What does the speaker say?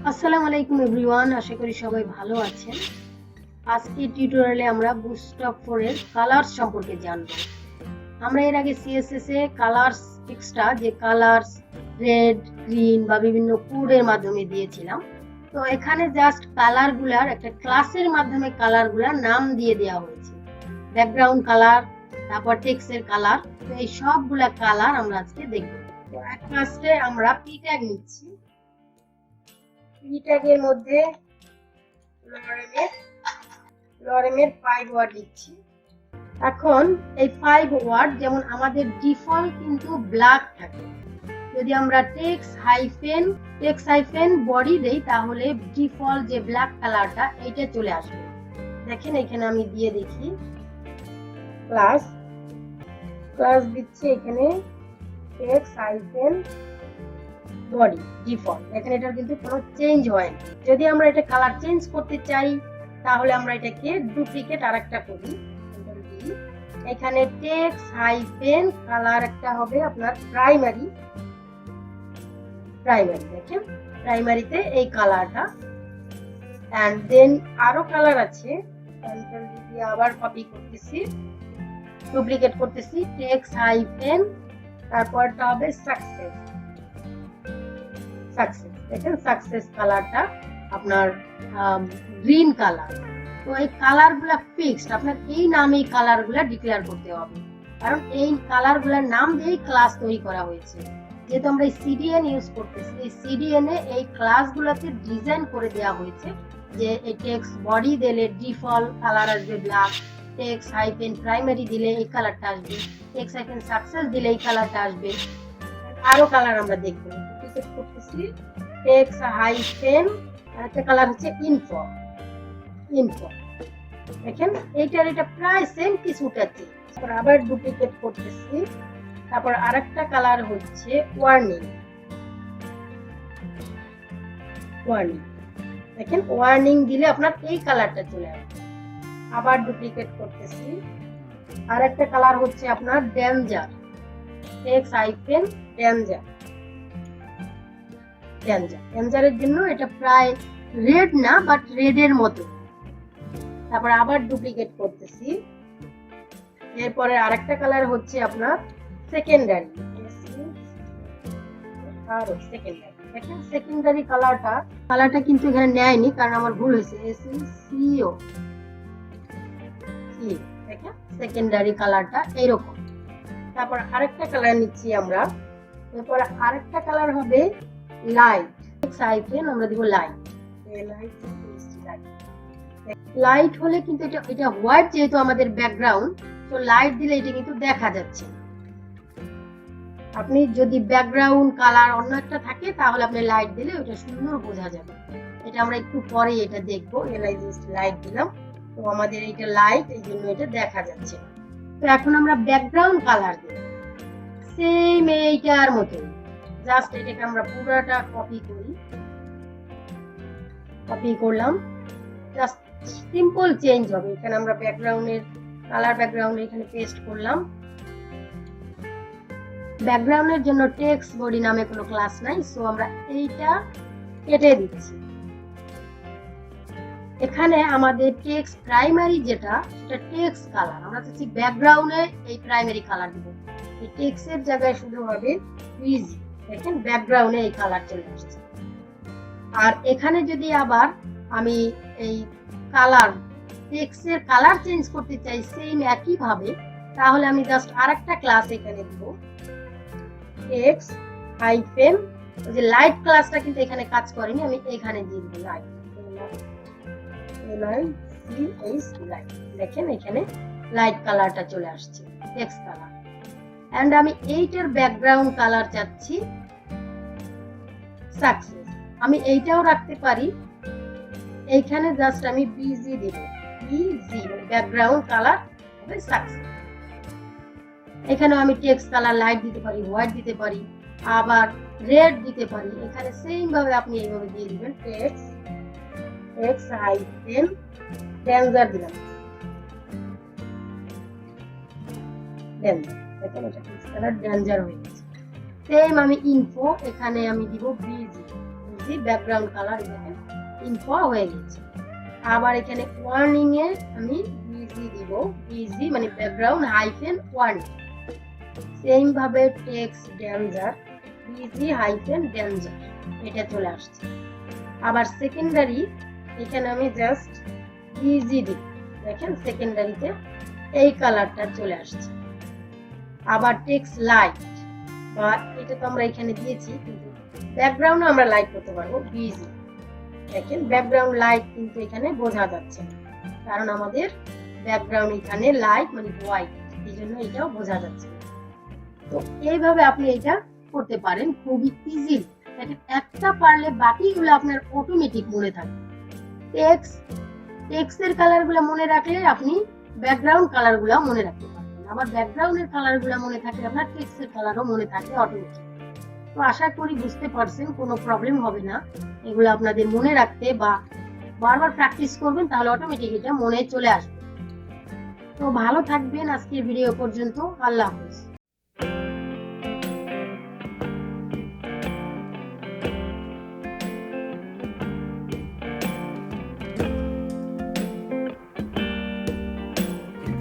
আসসালামু আলাইকুম এভরিওয়ান, আশা করি সবাই ভালো আছেন। আজকে টিউটোরিয়ালে আমরা বুটস্ট্র্যাপ 4 এর কালার্স সম্পর্কে জানব। আমরা এর আগে সিএসএস এ কালার্স এক্সট্রা যে কালার্স রেড, গ্রিন বা বিভিন্ন কোডের মাধ্যমে দিয়েছিলাম। তো এখানে জাস্ট কালারগুলার একটা ক্লাসের মাধ্যমে কালারগুলার নাম দিয়ে দেওয়া হয়েছে। ব্যাকগ্রাউন্ড কালার, তারপর টেক্সটের কালার। তো এই সবগুলা কালার আমরা আজকে দেখব। তো ফার্স্টে আমরা পি ট্যাগ নিচ্ছি। পি ট্যাগের মধ্যে লরেমের 5 ওয়ার্ড লিখছি। এখন এই 5 ওয়ার্ড যেমন আমাদের ডিফল্ট কিন্তু ব্ল্যাক থাকে, যদি আমরা টেক্সট হাইফেন বডি দেই তাহলে ডিফল্ট যে ব্ল্যাক কালারটা এইটা চলে আসবে। দেখেন এখানে আমি দিয়ে দেখি ক্লাস দিচ্ছি, এখানে টেক্সট হাইফেন বডি ডিফল্ট। দেখেন এটার কিন্তু কোনো চেঞ্জ হয় না। যদি আমরা এটা কালার চেঞ্জ করতে চাই তাহলে আমরা এটাকে ডুপ্লিকেট আরেকটা করি। এখানে টেক্সট হাইফেন কালার একটা হবে আপনার প্রাইমারি। দেখেন প্রাইমারিতে এই কালারটা, এন্ড দেন আরো কালার আছে। কন্ট্রোল দিয়ে আবার কপি করতেছি, ডুপ্লিকেট করতেছি, টেক্সট হাইফেন তারপরটা হবে সাকসেস। দেখেন সাকসেস কালারটা আপনার গ্রিন কালার। তো এই কালারগুলা ফিক্সড, আপনার এই নামেই কালারগুলা ডিক্লেয়ার করতে হবে, কারণ এই কালারগুলার নাম দিয়েই ক্লাস তৈরি করা হয়েছে। যেহেতু আমরা এই সিডিএন ইউজ করতেছি, এই সিডিএন এ এই ক্লাসগুলোকে ডিজাইন করে দেওয়া হয়েছে যে এই টেক্সট বডি দিলে ডিফল্ট কালার আসবে ব্ল্যাক, টেক্সট হাইফেন প্রাইমারি দিলে এই কালারটা আসবে, টেক্সট হাইফেন সাকসেস দিলে এই কালারটা আসবে। আরো কালার আমরা দেখবো, করতেছি টেক্সট হাইফেন আরেকটা কালার হচ্ছে ইনফো। দেখেন এটা প্রায় সেম কিছুটা চেঞ্জ। তারপর আবার ডুপ্লিকেট করতেছি, তারপর আরেকটা কালার হচ্ছে ওয়ার্নিং। দেখেন ওয়ার্নিং দিলে আপনার এই কালারটা চলে আসবে। আবার ডুপ্লিকেট করতেছি, আরেকটা কালার হচ্ছে আপনার ডেঞ্জার, টেক্সট হাইফেন ডেঞ্জারের জন্য এটা প্রায় রেড না বাট রেডের মতো। তারপর আবার ডুপ্লিকেট করতেছি, এরপরে আরেকটা কালার হচ্ছে আপনার সেকেন্ডারি। দেখেন সেকেন্ডারি কালারটা কিন্তু এখানে নেয়নি, কারণ আমার ভুল হয়েছে। দেখেন সেকেন্ডারি কালারটা এইরকম। তারপর আরেকটা কালার নিচ্ছি আমরা, এরপর আরেকটা কালার হবে লাইট। আমরা দিব লাইট হলে কিন্তু এটা হোয়াইট, যেহেতু আমাদের ব্যাকগ্রাউন্ড, তো লাইট দিলে এটা কিন্তু দেখা যাচ্ছে। আপনি যদি ব্যাকগ্রাউন্ড কালার অন্য একটা থাকে তাহলে আপনি লাইট দিলে ওটা সুন্দর বোঝা যাবে। এটা আমরা একটু পরে এটা দেখবো। লাইট দিলাম, তো আমাদের এটা লাইট, এই জন্য এটা দেখা যাচ্ছে। তো এখন আমরা ব্যাকগ্রাউন্ড কালার দেব সেম এইটার মতো। জাস্ট এটাকে আমরা পুরোটা কপি করলাম, জাস্ট সিম্পল চেঞ্জ হবে। এখানে আমরা ব্যাকগ্রাউন্ডের কালার এখানে পেস্ট করলাম। ব্যাকগ্রাউন্ডের জন্য টেক্সট বডি নামে কোনো ক্লাস নাই, সো আমরা এইটা কেটে দিচ্ছি। এখানে আমাদের টেক্সট প্রাইমারি যেটা, সেটা টেক্সট কালার। আমরা চাচ্ছি ব্যাকগ্রাউন্ডে এই প্রাইমারি কালার দিব, এই টেক্সটের জায়গায় শুধু হবে ইজি। দেখেন ব্যাকগ্রাউন্ডে এই কালার চলে আসছে। আর এখানে যদি আবার আমি এই কালার টেক্সটের কালার চেঞ্জ করতে চাই সেম একই ভাবে, তাহলে আমি জাস্ট আরেকটা ক্লাস এখানে দিব, টেক্সট হাইফেন যে লাইট ক্লাসটা কিন্তু এখানে কাজ করেনি, আমি এখানে দিয়ে দিব লাইট। দেখেন এখানে লাইট কালারটা চলে আসছে, টেক্সট কালার। এন্ড আমি এইটার ব্যাকগ্রাউন্ড কালার চাচ্ছি সাকসেস। আমি এইটাও রাখতে পারি, এইখানে জাস্ট আমি বিজি দেব, ব্যাকগ্রাউন্ড কালার হবে সাকসেস। এখানেও আমি টেক্সট কালার লাইট দিতে পারি, হোয়াইট দিতে পারি, আবার রেড দিতে পারি। এখানে সেম ভাবে আপনি এইভাবে দিয়ে দিবেন, টেক্সট হাইফেন ডেঞ্জার দিলাম, দেখেন এটা কালার ডেঞ্জার হয়ে গেছে। সেম আমি ইনফো এখানে আমি দিব বিজি, বিজি ব্যাকগ্রাউন্ড কালার দেখেন ইনফো হয়ে গেছে। আবার এখানে ওয়ার্নিং এ আমি বিজি দিব, বিজি মানে ব্যাকগ্রাউন্ড হাইফেন ওয়ার্নিং। সেম ভাবে text danger, busy hyphen danger, এটা চলে আসছে। আবার সেকেন্ডারি এখানে আমি জাস্ট বিজি দিব, দেখেন সেকেন্ডারিতে এই কালারটা চলে আসছে। আবার টেক্সট লাইট, বা এটা তো আমরা এখানে দিয়েছি, কিন্তু ব্যাকগ্রাউন্ডে আমরা লাইট করতে পারবো বিজি। দেখেন ব্যাকগ্রাউন্ড লাইট কিন্তু এখানে বোঝা যাচ্ছে না, কারণ আমাদের ব্যাকগ্রাউন্ড এখানে লাইট মানে হোয়াইট, এই জন্য এটাও বোঝা যাচ্ছে। তো এইভাবে আপনি এটা করতে পারেন খুবই ইজি। দেখেন একটা পারলে বাকিগুলো আপনার অটোমেটিক মনে থাকে। টেক্সটের কালারগুলো মনে রাখলে আপনি ব্যাকগ্রাউন্ড কালারগুলো মনে রাখতে পারবেন। আবার ব্যাকগ্রাউন্ডের কালারগুলো মনে থাকলে আপনার টেক্সটের কালারও মনে থাকে অটোমেটিক। তো আশা করি বুঝতে পারছেন, কোনো প্রবলেম হবে না এগুলো আপনাদের মনে রাখতে, বা বারবার প্র্যাকটিস করবেন তাহলে অটোমেটিক এটা মনে চলে আসবে। তো ভালো থাকবেন, আজকের ভিডিও পর্যন্ত, আল্লাহ হাফেজ।